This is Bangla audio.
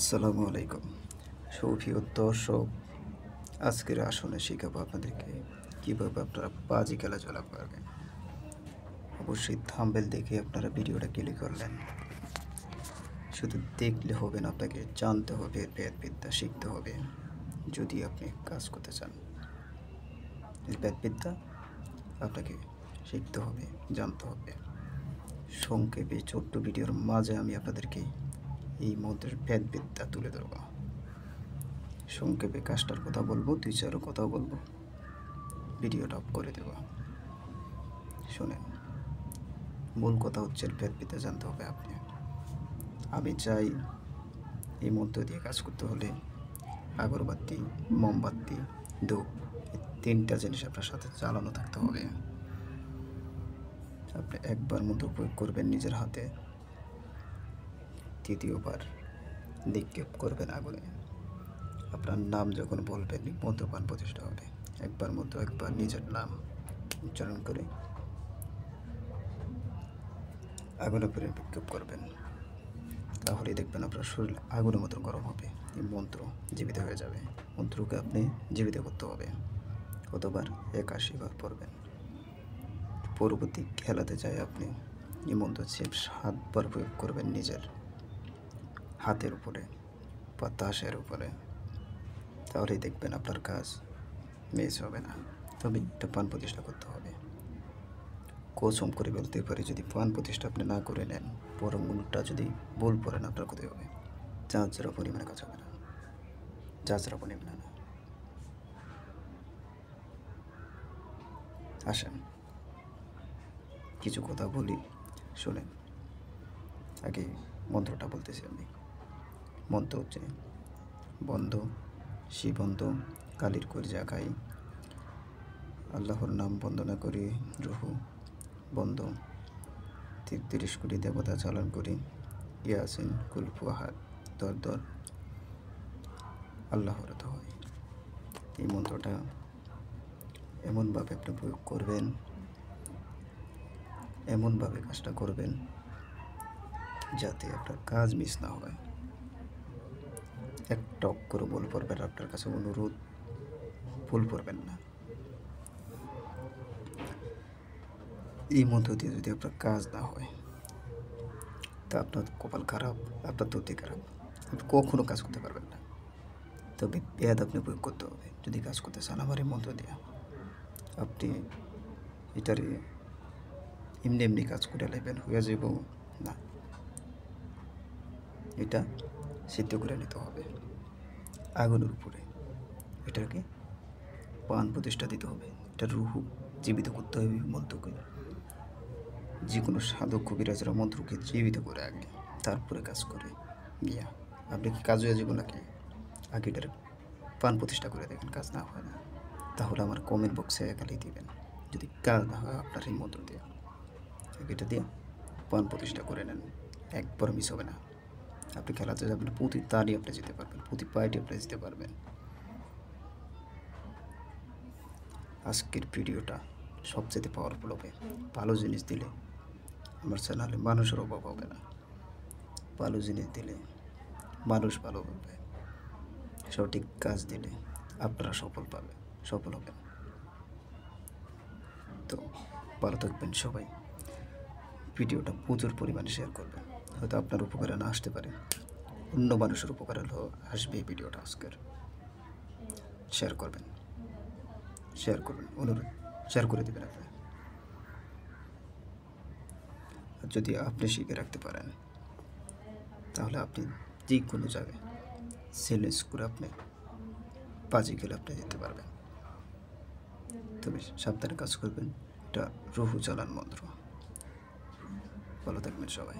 আসসালামু আলাইকুম সুপ্রিয় দর্শক। আজকের আসনে শেখাবো আপনাদেরকে কীভাবে আপনারা বাজি খেলা চলা পারবেন। অবশ্যই থাম্বনেল দেখে আপনারা ভিডিওটা ক্লিক করলেন। শুধু দেখলে হবে না, আপনাকে জানতে হবে, বেদবিদ্যা শিখতে হবে যদি আপনি কাজ করতে চান। এই বেদবিদ্যা আপনাকে শিখতে হবে, জানতে হবে। সংক্ষেপে ছোট্ট ভিডিওর মাঝে আমি আপনাদেরকে এই মন্ত্রের বেদবিদ্যা তুলে ধরব। সংক্ষেপে কাজটার কথা বলবো, 2-4 কথাও বলবো, ভিডিওটা অফ করে দেব। শোনেন, মূল কথা হচ্ছে বেদবিদ্যা জানতে হবে আপনি। আমি চাই এই মন্ত্র দিয়ে কাজ করতে হলে আগরবাতি, মোমবাতি, ধূপ, এই 3টা জিনিস আপনার সাথে চালানো থাকতে হবে। আপনি একবার মন্ত্র প্রয়োগ করবেন নিজের হাতে, দ্বিতীয়বার নিক্ষেপ করবেন আগুনে। আপনার নাম যখন বলবেন মন্ত্রপান প্রতিষ্ঠা হবে। একবার নিজের নাম উচ্চারণ করে আগুনের উপরে নিক্ষেপ করবেন। তাহলেই দেখবেন আপনার শরীর আগুনের মতো গরম হবে, এই মন্ত্র জীবিত হয়ে যাবে। মন্ত্রকে আপনি জীবিত করতে হবে। কতবার? 81 বার পড়বেন। পরবর্তী খেলাতে চাই আপনি এই মন্ত্র 7বার প্রয়োগ করবেন নিজের হাতের উপরে বা তাসের উপরে। তাহলেই দেখবেন আপনার কাজ মিস হবে না। তবে এটা পান প্রতিষ্ঠা করতে হবে। কসম করে বলতে পারি, যদি পান প্রতিষ্ঠা আপনি না করে নেন, বরং উল্টা যদি ভুল পড়েন, আপনার ক্ষতি হবে। যারা পরিমাণে কাজ হবে না, যারা পরিমাণে না। আসেন কিছু কথা বলি, শোনেন। আগে মন্ত্রটা বলতেছি আমি। মন্ত্র হচ্ছে: বন্ধ শিবন্ধ কালীর কর্জা খাই, আল্লাহর নাম বন্দনা করি, রুহু বন্ধ 33 কোটি দেবতা চালান করি, ইয়াসিন কুলফু আহাদ দর আল্লাহর হয়। এই মন্ত্রটা এমনভাবে আপনি প্রয়োগ করবেন, এমনভাবে কাজটা করবেন যাতে আপনার কাজ মিস না হয়। একটা অক্ষর ভুল পড়বেন, আপনার কাছে অনুরোধ, ভুল পড়বেন না। এই মন্ত্র দিয়ে যদি আপনার কাজ না হয়, তা আপনার কপাল খারাপ, আপনার তথ্য খারাপ, আপনি কখনো কাজ করতে পারবেন না। তবে বেদ আপনি প্রয়োগ করতে হবে যদি কাজ করতে চান। আমার এই মন্ত্র দিয়ে আপনি এটারে এমনি কাজ করে নেবেন, হয়ে যাব না। এটা সিদ্ধ করে নিতে হবে আগুনের উপরে। এটাকে পান প্রতিষ্ঠা দিতে হবে। এটা রুহু জীবিত করতে হবে মন্ত্রকে। যে কোনো সাধক কবিরাজরা মন্ত্রকে জীবিত করে আগে, তারপরে কাজ করে গিয়া। আপনি কি কাজ হয়ে যাবো নাকি? আগে এটার পান প্রতিষ্ঠা করে দেখেন, কাজ না হয় না, তাহলে আমার কমেন্ট বক্সে একালি দিবেন। যদি কাজ না হয় আপনার এই মন্ত্র দিয়ে, এটা দিয়ে পান প্রতিষ্ঠা করে নেন, একবার মিস হবে না। আপনি খেলাতে যাবেন, প্রতি তারই আপনি যেতে পারবেন, প্রতি পাইটি আপনি যেতে পারবেন। আজকের ভিডিওটা সবচেয়ে পাওয়ারফুল হবে। ভালো জিনিস দিলে আমার চ্যানেলে মানুষের অভাব হবে না। ভালো জিনিস দিলে মানুষ ভালো বলবে। সঠিক কাজ দিলে আপনারা সফল হবেন। তো ভালো থাকবেন সবাই। ভিডিওটা প্রচুর পরিমাণে শেয়ার করবেন। হয়তো আপনার উপকারে না আসতে পারে, অন্য মানুষের উপকারে আসবে এই ভিডিওটা। আজকের শেয়ার করবেন, অনুরোধ, শেয়ার করে দেবেন আপনি। আর যদি আপনি শিখে রাখতে পারেন, তাহলে আপনি যে কোনো জায়গায় চ্যালেঞ্জ করে আপনি বাজি খেলে আপনি যেতে পারবেন। তবে সাবধানে কাজ করবেন। এটা রুহু চালান মন্ত্র। ভালো থাকবেন সবাই।